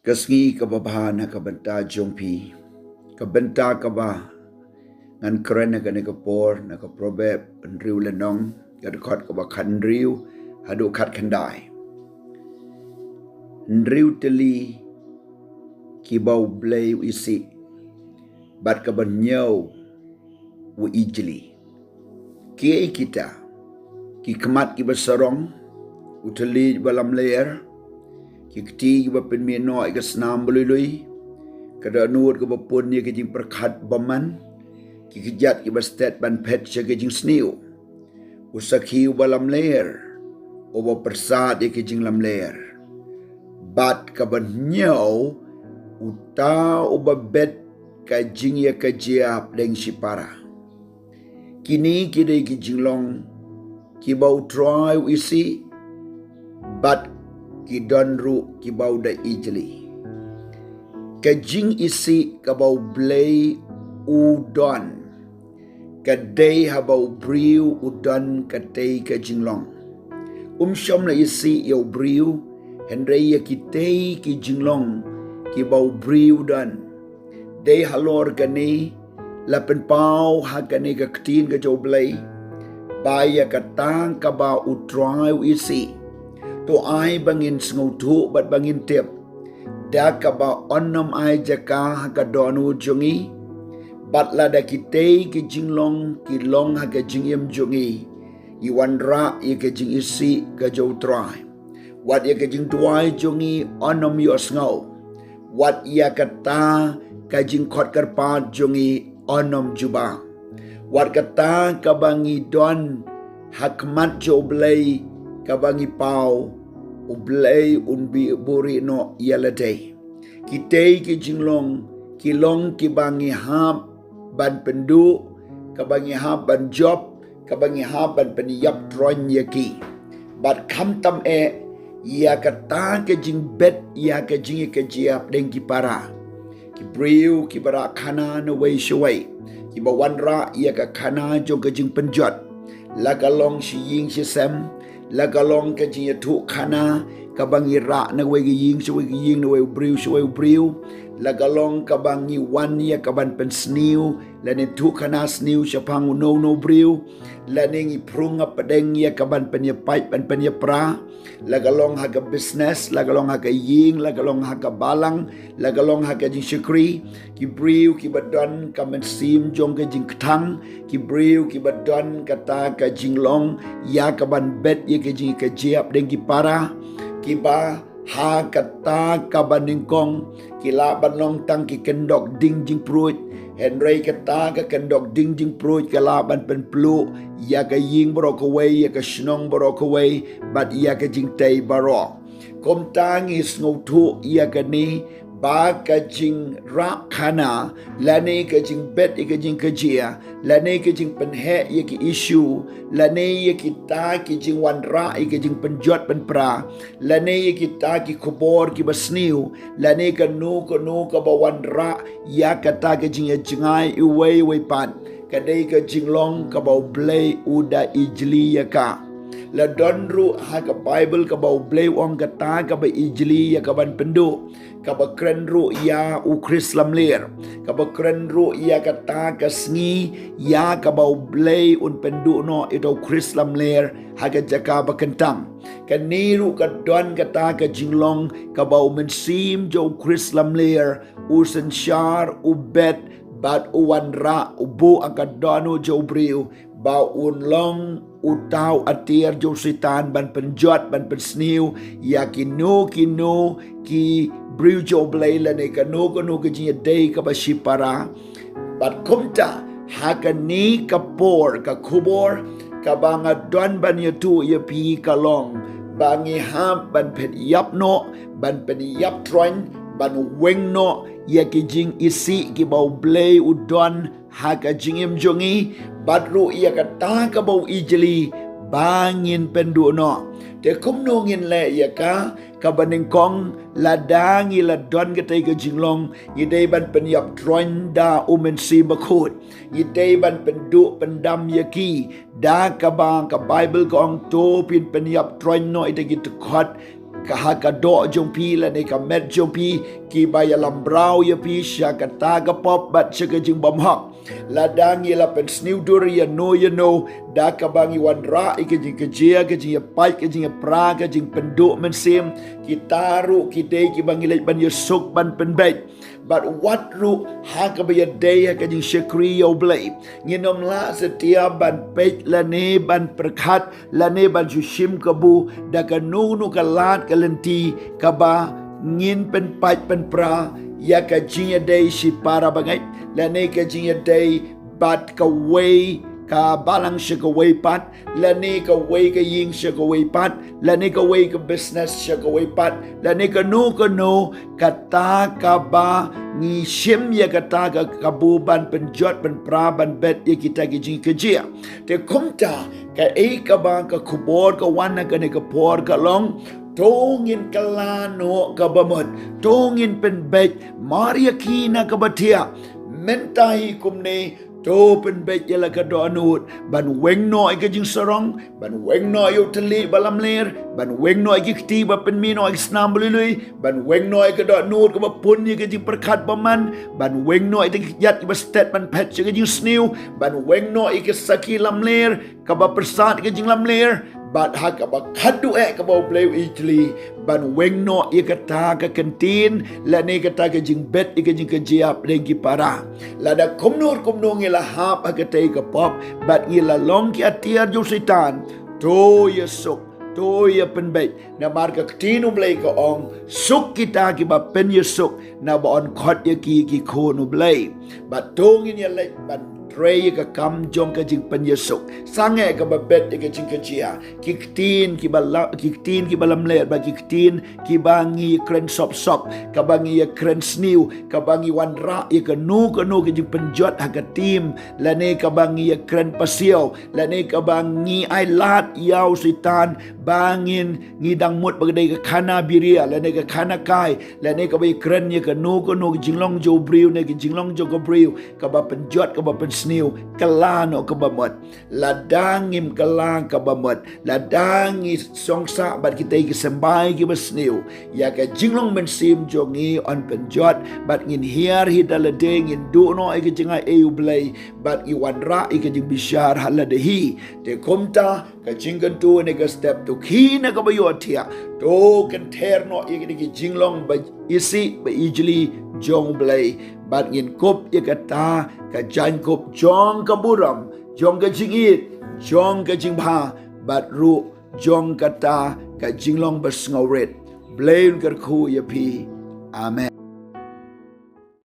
Kasngi kababha na kabanta jongpi, kabanta kaba ngan keren na kapor na ka Proberb riu lenong kadakot kaba kan riu hadu kat kandai. Riu teli kibau blay isi bat kaban nyau u ijli. Kiai kita ki kemat ki basarong uteli balam layar ki keti ki bapen mieno ke senam belului kada nuut ke bapun ni ke jing perkat baman ki kejat ki bastet ban pet ke jing sniu usaki balam layar oba persat ke jing lam layar bat kaban nyau uta oba bet ka jing ya ka jiap deng sipara kini kidai ki jinglong ki bau try isi bat ki donru ki bau da ijli ka jing isi ka bau blay u don ka day ha bau briu u don ka day ka jinglong shom la isi yo briu henry ya ki day ki jinglong ki bau briu don day halor ka ni lapen pau ha ka ni ka ktin ka jo blay baya ka tang ka ba u try isi to ai bangin sngotu bat bangin tip da ka ba onnom ai jaka ka donu jungi bat la da kitei ki jinglong ki long ha ka jingim jungi I wanra I ka jing isi ka jo try wat ya ka jing tuai jungi onnom yo sngo wat ya ka ta ka jing khot karpa jungi onnom juba wat ka ta ka bangi don hakmat jo blay kabangi pau ublay unbi buri no yaladay kitay ki jinglong kilong ki bangi hab ban pendu kabangi hab ban job kabangi hab ban peniyap tron yaki bat kam tam ya kata ke jing bet ya ke jing ke jiap deng ki para ki briu ki bara khana no way shaway ki bawanra ya ka khana jo ke jing penjot la kalong shi ying shi sem la kalong ke jing thu khana kabangi ra na we gi ying shi we gi ying no we briu la kalong kabangi wan ya kaban pen sniu la ne thu khana sniu shapang no briu la ne ngi prung up deng ya kaban pen ya pai pen ya pra la kalong ha ka business la kalong ha ka ying la kalong ha ka balang la kalong ha ka jing shukri ki briu ki badon kamen sim jong ke jing ktang ki briu ki badon kata ka jing long ya kaban bet ya ke jing ke jiap deng ki para ki ba ha kata ka baningkong ki la banong tang ki kendok ding jing pruit Henry kata ka kendok ding jing pruit ka la ban pen plu ya ka ying borok away ya ka shnong borok away bat ya ka jing tay barok kom tang is ngotu ya ka ni ba ka jing ra khana la ne ka jing bet ka jing ka jia la ne ka jing pen he ya ki issue la ne ya ki ta ki jing wan ra ka jing pen jot pen pra la ne ya ki ta ki khobor ki basniu la ne ka nu ka ba wan ra ya ka ta ka jing ya jingai I way pan ka dei ka jing long ka ba blay uda ijli ya ka la donru ha ka bible ka ba blay ong ka ta ka ba ijli ya ka ban pendu ka ba krenru ya u krislam ler ka ba krenru ya ka ta ka sngi ya ka ba blay un pendu no ito krislam ler ha ka jaka ba kentang ka niru ka don ka ta ka jinglong ka ba men sim jo krislam ler u senshar u bet bat u wanra u bu akadonu jo briu ba un long utau atir jo sitan ban penjot ban pensniu ya kinu ki briu jo blay la ne kanu ka jia day ka ba shipara bat kumta hakani kapor ka kubor ka banga don ban yatu ya pi kalong bangi hab ban pet yap no ban pen yap tron ban weng no ya ki jing isi ki bau blay udon ha ka jingim jongi badru ya ka ta ka bau ijli bangin pendu no te kum no ngin le ya ka baning kong ladangi la don ka te ka jinglong yi dei ban pen yap tron da umen si bakut yi dei ban pendu pendam ya ki da ka bang ka bible kong to pin pen yap tron no ite ki khot kahakado jong pi la ne ka met jong pi ki baya lambrau ya pi syakata ka pop bat syaka jing bamhak ladang ya la pen sniu duri ya no da ka bangi wandra ike jing kejia ke jing pai ke jing pra ke jing penduk mensim ki taru ki dei ki bangi lek ban yusuk ban penbait but what ru ha ka baya dei ka jing syakri yo blai nginom la setia ban peit la ne ban perkhat la ne ban jushim kabu da ka nu ka lat ka lenti ka ba ngin pen pai pen pra ya ka jing dei si para bangai la ne ka jing dei bat ka way ka balang siya ka way pat lani ka way ka ying siya ka way pat lani ka way ka business siya ka way pat lani ka no kata ka ba ni sim ya kata ka kabuban penjot penpra ban bet ya kita ki jing kejia te kumta ka ka ba ka kubor ka wana ka ne ka por ka long tongin kalano ka bamot tongin penbet maria kina ka batia mentai kumne to pen bet yala ka do anut ban weng no ka jing sarong ban weng no yo tali balam ler ban weng no ki ti ba pen mi no snam bulului ban weng no ka do anut ka ba pun ka jing perkat baman ban weng no ka yat ka stat ban pet ka jing sniu ban weng no ka saki lam ler ka ba persat ka jing lam ler bat ha ka ba khadu ka ba play Italy ban weng no ka kantin la ne ka ta ka jing bet ka jing ka jiap leng ki para la da komnor ngila hap ka te ka pop bat ngila long ki atiar jo setan to yesuk to ya penbait na marka ktinu blay ka ong suk kita ki ba pen yesuk na ba on khot ya ki khonu blay bat tongin ya lek ban Tray ka kam jong ka jing penyesuk sange ka babet ka jing ka jia kiktin ki balam ler ba kiktin ki bangi kren sop ka bangi ya kren sniu ka bangi wanra ya ka nu ka jing penjot ha ka tim lane ka bangi ya kren pasio lane ka bangi ai lat yau sitan bangin ngidang mut bagdai ka khana biria lane ka khana kai lane ka bai kren ya ka nu jinglong jo briu ne ka jinglong jo ka briu ka ba penjot ka ba pen sniu kalano kabamot ladangim kalang kabamot ladangi songsa bat kita iki sembay ki basniu ya ka jinglong mensim jongi on penjot bat ngin hiar hidaladeng in duno iki jinga eu blay bat iwanra iki jing bishar haladehi te komta ka jingkan tu ne ka step tu khina ka bayotia to kan terno iki jinglong ba isi ba ijli jong blay bat ngin kop ya kata ka jan kop jong ka buram jong ka jingit jong ka jingba bat ru jong kata ka jinglong bas ngawret blain kar khu ya pi amen